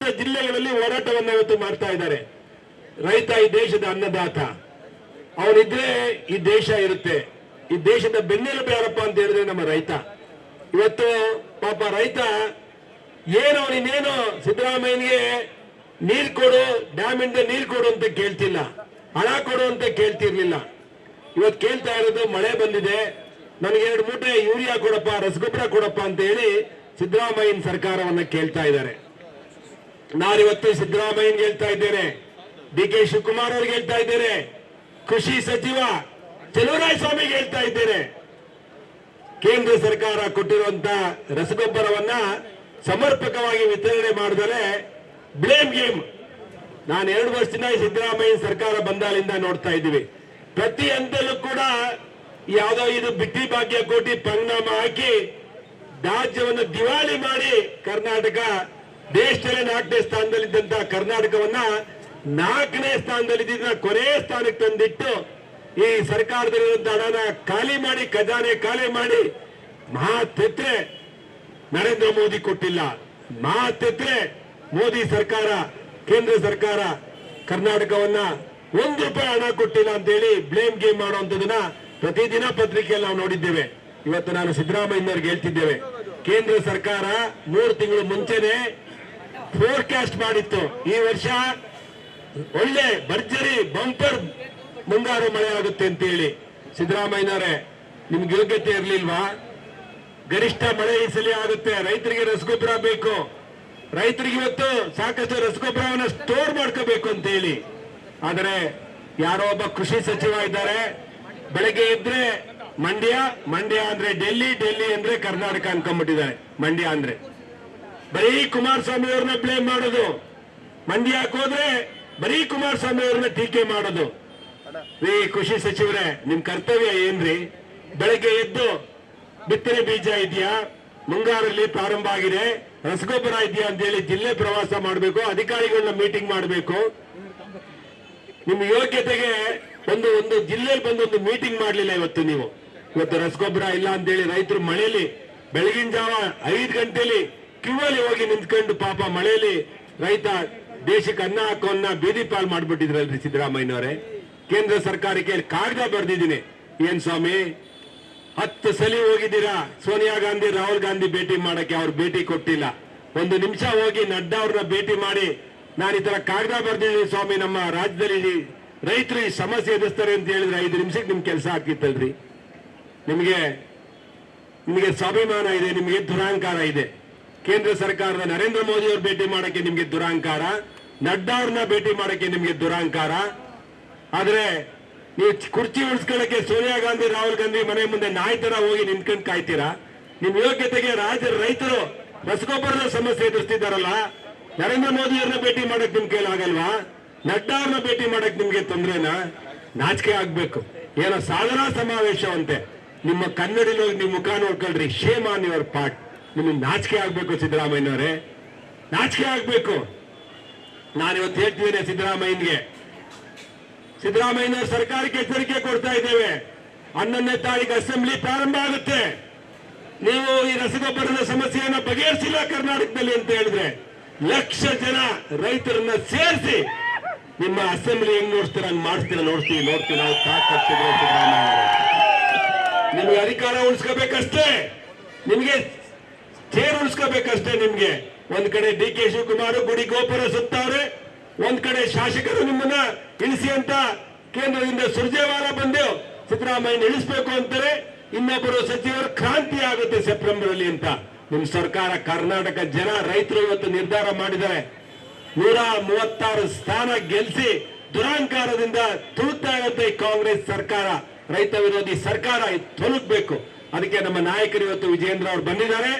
ಜಿಲ್ಲೆಗಳಲ್ಲಿ ಹೋರಾಟವನ್ನು ಇವತ್ತು ಮಾಡ್ತಾ ಇದ್ದಾರೆ. ರೈತ ಈ ದೇಶದ ಅನ್ನದಾತ, ಅವನಿದ್ರೆ ಈ ದೇಶ ಇರುತ್ತೆ. ಈ ದೇಶದ ಬೆನ್ನೆಲುಬು ಯಾರಪ್ಪ ಅಂತ ಹೇಳಿದ್ರೆ ನಮ್ಮ ರೈತ. ಇವತ್ತು ಪಾಪ ರೈತ ಏನೋ ನೀನೇನು ಸಿದ್ದರಾಮಯ್ಯನಿಗೆ ನೀರು ಕೊಡು, ಡ್ಯಾಮ್ ಇಂದ ನೀರು ಕೊಡು ಅಂತ ಕೇಳ್ತಿಲ್ಲ, ಹಣ ಕೊಡು ಅಂತ ಕೇಳ್ತಿರ್ಲಿಲ್ಲ. ಇವತ್ತು ಕೇಳ್ತಾ ಇರೋದು ಮಳೆ ಬಂದಿದೆ, ನನಗೆ 2 ಮೂಟೆ ಯೂರಿಯಾ ಕೊಡಪ್ಪ, ರಸಗೊಬ್ಬರ ಕೊಡಪ್ಪ ಅಂತ ಹೇಳಿ ಸಿದ್ದರಾಮಯ್ಯನ ಸರ್ಕಾರವನ್ನ ಕೇಳ್ತಾ ಇದ್ದಾರೆ. ನಾನಿವತ್ತು ಸಿದ್ದರಾಮಯ್ಯನ್ಗೆ ಹೇಳ್ತಾ ಇದ್ದೇನೆ, DK ಶಿವಕುಮಾರ್ ಅವ್ರಿಗೆ ಹೇಳ್ತಾ ಇದ್ದೇನೆ, ಕೃಷಿ ಸಚಿವ ಚಲುವರಾಯಸ್ವಾಮಿಗೆ ಹೇಳ್ತಾ ಇದ್ದೇನೆ, ಕೇಂದ್ರ ಸರ್ಕಾರ ಕೊಟ್ಟಿರುವಂತ ರಸಗೊಬ್ಬರವನ್ನ ಸಮರ್ಪಕವಾಗಿ ವಿತರಣೆ ಮಾಡಿದರೆ ಬ್ಲೇಮ್ ಗೇಮ್. ನಾನು 2 ವರ್ಷದಿಂದ ಸಿದ್ದರಾಮಯ್ಯ ಸರ್ಕಾರ ಬಂದಾಲಿಂದ ನೋಡ್ತಾ ಇದ್ದೀವಿ, ಪ್ರತಿ ಹಂತದಲ್ಲೂ ಕೂಡ ಯಾವುದೋ ಇದು ಬಿಟ್ಟಿ ಭಾಗ್ಯ ಕೋಟಿ ಪರಿಣಾಮ ಹಾಕಿ ರಾಜ್ಯವನ್ನು ದಿವಾಳಿ ಮಾಡಿ ಕರ್ನಾಟಕ ದೇಶದಲ್ಲೇ 4ನೇ ಸ್ಥಾನದಲ್ಲಿದ್ದಂತ ಕರ್ನಾಟಕವನ್ನ 4ನೇ ಸ್ಥಾನದಲ್ಲಿದ್ದ ಕೊನೆಯ ಸ್ಥಾನಕ್ಕೆ ತಂದಿಟ್ಟು ಈ ಸರ್ಕಾರದಲ್ಲಿರುವಂತಹ ಹಣನ ಖಾಲಿ ಮಾಡಿ, ಖಜಾನೆ ಖಾಲಿ ಮಾಡಿ, ಮಹಾತೆತ್ರೆ ನರೇಂದ್ರ ಮೋದಿ ಕೊಟ್ಟಿಲ್ಲ, ಮಹಾತೆತ್ರೆ ಮೋದಿ ಸರ್ಕಾರ, ಕೇಂದ್ರ ಸರ್ಕಾರ ಕರ್ನಾಟಕವನ್ನ 1 ರೂಪಾಯಿ ಹಣ ಕೊಟ್ಟಿಲ್ಲ ಅಂತ ಹೇಳಿ ಬ್ಲೇಮ್ ಗೇಮ್ ಮಾಡುವಂತದನ್ನ ಪ್ರತಿದಿನ ಪತ್ರಿಕೆಯಲ್ಲಿ ನಾವು ನೋಡಿದ್ದೇವೆ. ಇವತ್ತು ನಾನು ಸಿದ್ದರಾಮಯ್ಯನವ್ರಿಗೆ ಹೇಳ್ತಿದ್ದೇವೆ, ಕೇಂದ್ರ ಸರ್ಕಾರ 3 ತಿಂಗಳು ಮುಂಚೆನೆ ಫೋರ್ಕಾಸ್ಟ್ ಮಾಡಿತ್ತು, ಈ ವರ್ಷ ಒಳ್ಳೆ ಭರ್ಜರಿ ಬಂಪರ್ ಮುಂಗಾರು ಮಳೆ ಆಗುತ್ತೆ ಅಂತ ಹೇಳಿ. ಸಿದ್ದರಾಮಯ್ಯನವರೇ, ನಿಮ್ಗೆ ಯೋಗ್ಯತೆ ಇರಲಿಲ್ವಾ? ಗರಿಷ್ಠ ಮಳೆ ಈ ಸಲ ಆಗುತ್ತೆ, ರೈತರಿಗೆ ರಸಗೊಬ್ಬರ ಬೇಕು, ರೈತರಿಗೆ ಇವತ್ತು ಸಾಕಷ್ಟು ರಸಗೊಬ್ಬರವನ್ನು ಸ್ಟೋರ್ ಮಾಡ್ಕೋಬೇಕು ಅಂತ ಹೇಳಿ. ಆದರೆ ಯಾರೋ ಒಬ್ಬ ಕೃಷಿ ಸಚಿವ ಇದ್ದಾರೆ, ಬೆಳಗ್ಗೆ ಇದ್ರೆ ಮಂಡ್ಯ, ಮಂಡ್ಯ ಅಂದ್ರೆ ಡೆಲ್ಲಿ, ಡೆಲ್ಲಿ ಅಂದ್ರೆ ಕರ್ನಾಟಕ ಅನ್ಕೊಂಡ್ಬಿಟ್ಟಿದ್ದಾರೆ. ಮಂಡ್ಯ ಅಂದ್ರೆ ಬರೀ ಕುಮಾರಸ್ವಾಮಿ ಅವ್ರನ್ನ ಬ್ಲೇಮ್ ಮಾಡೋದು, ಮಂಡ್ಯಕ್ಕೆ ಹೋದ್ರೆ ಬರೀ ಕುಮಾರಸ್ವಾಮಿ ಅವ್ರನ್ನ ಟೀಕೆ ಮಾಡೋದು. ರೀ ಕೃಷಿ ಸಚಿವರೇ, ನಿಮ್ ಕರ್ತವ್ಯ ಏನ್ರಿ? ಬೆಳಗ್ಗೆ ಎದ್ದು ಬಿತ್ತನೆ ಬೀಜ ಇದೆಯಾ, ಮುಂಗಾರಲ್ಲಿ ಪ್ರಾರಂಭ ಆಗಿದೆ, ರಸಗೊಬ್ಬರ ಇದೆಯಾ ಅಂತ ಹೇಳಿ ಜಿಲ್ಲೆ ಪ್ರವಾಸ ಮಾಡಬೇಕು, ಅಧಿಕಾರಿಗಳನ್ನ ಮೀಟಿಂಗ್ ಮಾಡಬೇಕು. ನಿಮ್ಮ ಯೋಗ್ಯತೆಗೆ ಒಂದು ಜಿಲ್ಲೆಯಲ್ಲಿ ಬಂದು ಒಂದು ಮೀಟಿಂಗ್ ಮಾಡಲಿಲ್ಲ ಇವತ್ತು ನೀವು. ಇವತ್ತು ರಸಗೊಬ್ಬರ ಇಲ್ಲ ಅಂತ ಹೇಳಿ ರೈತರು ಮಳೆಯಲ್ಲಿ ಬೆಳಗಿನ ಜಾವ 5 ಗಂಟೆಯಲ್ಲಿ ಕ್ಯೂವಲ್ಲಿ ಹೋಗಿ ನಿಂತ್ಕೊಂಡು ಪಾಪ ಮಳೆಯಲ್ಲಿ ರೈತ ದೇಶಕ್ಕೆ ಅನ್ನ ಹಾಕೋನ್ನ ಬೀದಿ ಪಾಲ್ ಮಾಡ್ಬಿಟ್ಟಿದ್ರಲ್ರಿ ಸಿದ್ದರಾಮಯ್ಯನವರೇ. ಕೇಂದ್ರ ಸರ್ಕಾರಕ್ಕೆ ಕಾಗದ ಬರೆದಿದ್ದೀನಿ, ಏನ್ ಸ್ವಾಮಿ 10 ಸಲ ಹೋಗಿದ್ದೀರಾ ಸೋನಿಯಾ ಗಾಂಧಿ, ರಾಹುಲ್ ಗಾಂಧಿ ಭೇಟಿ ಮಾಡಕ್ಕೆ, ಅವ್ರು ಭೇಟಿ ಕೊಟ್ಟಿಲ್ಲ. 1 ನಿಮಿಷ ಹೋಗಿ ನಡ್ಡಾ ಅವ್ರನ್ನ ಭೇಟಿ ಮಾಡಿ, ನಾನು ಈ ತರ ಕಾಗದ ಬರ್ದಿದ್ದೀನಿ ಸ್ವಾಮಿ, ನಮ್ಮ ರಾಜ್ಯದಲ್ಲಿ ರೈತರು ಈ ಸಮಸ್ಯೆ ಎದುರಿಸ್ತಾರೆ ಅಂತ ಹೇಳಿದ್ರೆ 5 ನಿಮಿಷಕ್ಕೆ ನಿಮ್ ಕೆಲಸ ಆಗ್ತಿತ್ತಲ್ರಿ. ನಿಮಗೆ ಸ್ವಾಭಿಮಾನ ಇದೆ, ನಿಮಗೆ ದುರಾಂಕಾರ ಇದೆ. ಕೇಂದ್ರ ಸರ್ಕಾರದ ನರೇಂದ್ರ ಮೋದಿ ಅವ್ರ ಭೇಟಿ ಮಾಡಕ್ಕೆ ನಿಮ್ಗೆ ದುರಾಂಕಾರ, ನಡ್ಡಾ ಅವ್ರನ್ನ ಭೇಟಿ ಮಾಡಕ್ಕೆ ನಿಮ್ಗೆ ದುರಾಂಕಾರ. ಆದ್ರೆ ನೀವು ಕುರ್ಚಿ ಉಳಿಸ್ಕೊಳ್ಳಕ್ಕೆ ಸೋನಿಯಾ ಗಾಂಧಿ, ರಾಹುಲ್ ಗಾಂಧಿ ಮನೆ ಮುಂದೆ ನಾಯಿ ತರ ಹೋಗಿ ನಿಂತ್ಕೊಂಡು ಕಾಯ್ತೀರಾ? ನಿಮ್ ಯೋಗ್ಯತೆಗೆ ರಾಜ್ಯದ ರೈತರು ರಸಗೊಬ್ಬರದ ಸಮಸ್ಯೆ ಎದುರಿಸ್ತಿದ್ದಾರಲ್ಲ, ನರೇಂದ್ರ ಮೋದಿ ಅವ್ರನ್ನ ಭೇಟಿ ಮಾಡಕ್ ನಿಮ್ ಕೈಲಾಗಲ್ವಾ? ನಡ್ಡಾ ಅವ್ರನ್ನ ಭೇಟಿ ಮಾಡಕ್ ನಿಮ್ಗೆ ತೊಂದ್ರೆನಾ? ನಾಚಿಕೆ ಆಗ್ಬೇಕು. ಏನೋ ಸಾಧನಾ ಸಮಾವೇಶವಂತೆ ನಿಮ್ಮ ಕನ್ನಡಿಲಿ ಹೋಗಿ ನಿಮ್ ಮುಖ ನೋಡ್ಕೊಳ್ರಿ. Shame on your part. ನಿಮಗೆ ನಾಚಿಕೆ ಆಗ್ಬೇಕು ಸಿದ್ದರಾಮಯ್ಯನವರೇ, ನಾಚಿಕೆ ಆಗ್ಬೇಕು. ನಾನಿವತ್ತು ಹೇಳ್ತಿದ್ದೇನೆ ಸಿದ್ದರಾಮಯ್ಯನವರ ಸರ್ಕಾರಕ್ಕೆ ಎಚ್ಚರಿಕೆ ಕೊಡ್ತಾ ಇದ್ದೇವೆ. 11ನೇ ತಾರೀಕು ಅಸೆಂಬ್ಲಿ ಪ್ರಾರಂಭ ಆಗುತ್ತೆ, ನೀವು ಈ ರಸಗೊಬ್ಬರದ ಸಮಸ್ಯೆಯನ್ನು ಬಗೆಹರಿಸಿಲ್ಲ ಕರ್ನಾಟಕದಲ್ಲಿ ಅಂತ ಹೇಳಿದ್ರೆ ಲಕ್ಷ ಜನ ರೈತರನ್ನ ಸೇರಿಸಿ ನಿಮ್ಮ ಅಸೆಂಬ್ಲಿ ಹೆಂಗ್ ನೋಡ್ತೀರ ಹಂಗ್ ಮಾಡಿಸ್ತೀರ, ನೋಡ್ತೀವಿ ನಾವು ತಾಕತ್ತಿದ್ರೆ ಸಿದ್ದರಾಮಯ್ಯ. ನಿಮ್ಗೆ ಅಧಿಕಾರ ಉಳಿಸ್ಕೋಬೇಕಷ್ಟೇ, ನಿಮ್ಗೆ ಚೇರ್ ಉಳಿಸ್ಕೋಬೇಕಷ್ಟೇ. ನಿಮ್ಗೆ ಒಂದ್ ಕಡೆ DK ಶಿವಕುಮಾರ್ ಗುಡಿ ಗೋಪುರ ಸುತ್ತವ್ರೆ, ಒಂದ್ ಕಡೆ ಶಾಸಕರು ನಿಮ್ಮನ್ನ ಇಳಿಸಿ ಅಂತ ಕೇಂದ್ರದಿಂದ ಸುರ್ಜೇವಾಲ ಬಂದು ಸಿದ್ದರಾಮಯ್ಯ ಇಳಿಸ್ಬೇಕು ಅಂತಾರೆ, ಇನ್ನೊಬ್ಬರು ಸಚಿವರು ಕ್ರಾಂತಿ ಆಗುತ್ತೆ ಸೆಪ್ಟೆಂಬರ್ ಅಲ್ಲಿ ಅಂತ. ನಿಮ್ ಸರ್ಕಾರ, ಕರ್ನಾಟಕ ಜನ ರೈತರು ಇವತ್ತು ನಿರ್ಧಾರ ಮಾಡಿದ್ದಾರೆ, 136 ಸ್ಥಾನ ಗೆಲ್ಲಿಸಿ ದುರಾಂಕಾರದಿಂದ ತುಳುಕ್ತಾ ಇರುತ್ತೆ ಈ ಕಾಂಗ್ರೆಸ್ ಸರ್ಕಾರ, ರೈತ ವಿರೋಧಿ ಸರ್ಕಾರ ತೊಲಗಬೇಕು. ಅದಕ್ಕೆ ನಮ್ಮ ನಾಯಕರು ಇವತ್ತು ವಿಜೇಂದ್ರ ಅವರು ಬಂದಿದ್ದಾರೆ,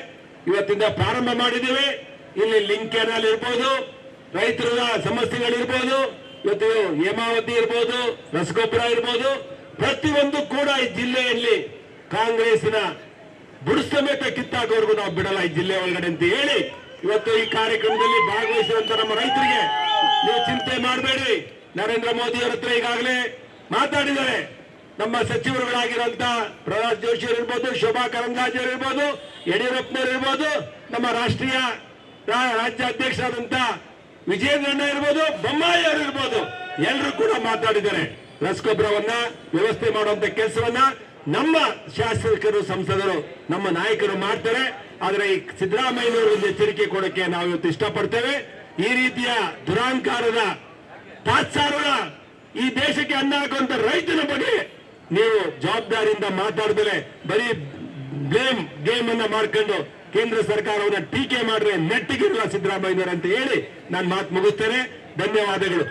ಇವತ್ತಿಂದ ಪ್ರಾರಂಭ ಮಾಡಿದ್ದೇವೆ. ಇಲ್ಲಿ ಲಿಂಕ್ ಕೆನಾಲ್ ಇರ್ಬೋದು, ರೈತರ ಸಮಸ್ಯೆಗಳಿರ್ಬೋದು, ಇವತ್ತು ಹೇಮಾವತಿ ಇರ್ಬೋದು, ರಸಗೊಬ್ಬರ ಇರ್ಬೋದು, ಪ್ರತಿಯೊಂದು ಕೂಡ ಈ ಜಿಲ್ಲೆಯಲ್ಲಿ ಕಾಂಗ್ರೆಸ್ನ ಬುಡ ಸಮೇತ ಕಿತ್ತಾಕೋರ್ಗು ನಾವು ಬಿಡಲ್ಲ ಈ ಜಿಲ್ಲೆ ಒಳಗಡೆ ಅಂತ ಹೇಳಿ ಇವತ್ತು ಈ ಕಾರ್ಯಕ್ರಮದಲ್ಲಿ ಭಾಗವಹಿಸುವಂತ ನಮ್ಮ ರೈತರಿಗೆ ನೀವು ಚಿಂತೆ ಮಾಡಬೇಡಿ. ನರೇಂದ್ರ ಮೋದಿ ಅವರ ಹತ್ರ ಈಗಾಗಲೇ ಮಾತಾಡಿದ್ದಾರೆ. ನಮ್ಮ ಸಚಿವರುಗಳಾಗಿರುವಂತ ಪ್ರಹ್ಲಾದ್ ಜೋಶಿ ಇರ್ಬೋದು, ಶೋಭಾ ಕರಂದ್ಲಾಜೆ ಇರ್ಬೋದು, ಯಡಿಯೂರಪ್ಪನವರು ಇರ್ಬೋದು, ನಮ್ಮ ರಾಷ್ಟ್ರೀಯ ರಾಜ್ಯ ಅಧ್ಯಕ್ಷರಾದಂತ ವಿಜಯೇಂದ್ರಣ್ಣ ಇರ್ಬೋದು, ಬೊಮ್ಮಾಯಿ ಅವರು ಇರ್ಬೋದು, ಎಲ್ಲರೂ ಕೂಡ ಮಾತಾಡಿದ್ದಾರೆ. ರಸಗೊಬ್ಬರವನ್ನ ವ್ಯವಸ್ಥೆ ಮಾಡುವಂತ ಕೆಲಸವನ್ನ ನಮ್ಮ ಶಾಸಕರು, ಸಂಸದರು, ನಮ್ಮ ನಾಯಕರು ಮಾಡ್ತಾರೆ. ಆದ್ರೆ ಈ ಸಿದ್ದರಾಮಯ್ಯನವರು ಒಂದು ಎಚ್ಚರಿಕೆ ಕೊಡಕ್ಕೆ ನಾವು ಇವತ್ತು ಇಷ್ಟಪಡ್ತೇವೆ. ಈ ರೀತಿಯ ದುರಾಂಕಾರದ ತಾತ್ಸಾರದ ಈ ದೇಶಕ್ಕೆ ಅನ್ನ ಹಾಕುವಂತ ರೈತನ ಬಗ್ಗೆ ನೀವು ಜವಾಬ್ದಾರಿಯಿಂದ ಮಾತಾಡಿದರೆ ಬರೀ ಬ್ಲೇಮ್ ಗೇಮ್ ಅನ್ನ ಮಾಡ್ಕೊಂಡು ಕೇಂದ್ರ ಸರ್ಕಾರವನ್ನ ಟೀಕೆ ಮಾಡ್ರೆ ನೆಟ್ಟಿಗಿರಲ್ಲ ಸಿದ್ದರಾಮಯ್ಯನವರು ಅಂತ ಹೇಳಿ ನಾನು ಮಾತು ಮುಗಿಸ್ತೇನೆ. ಧನ್ಯವಾದಗಳು.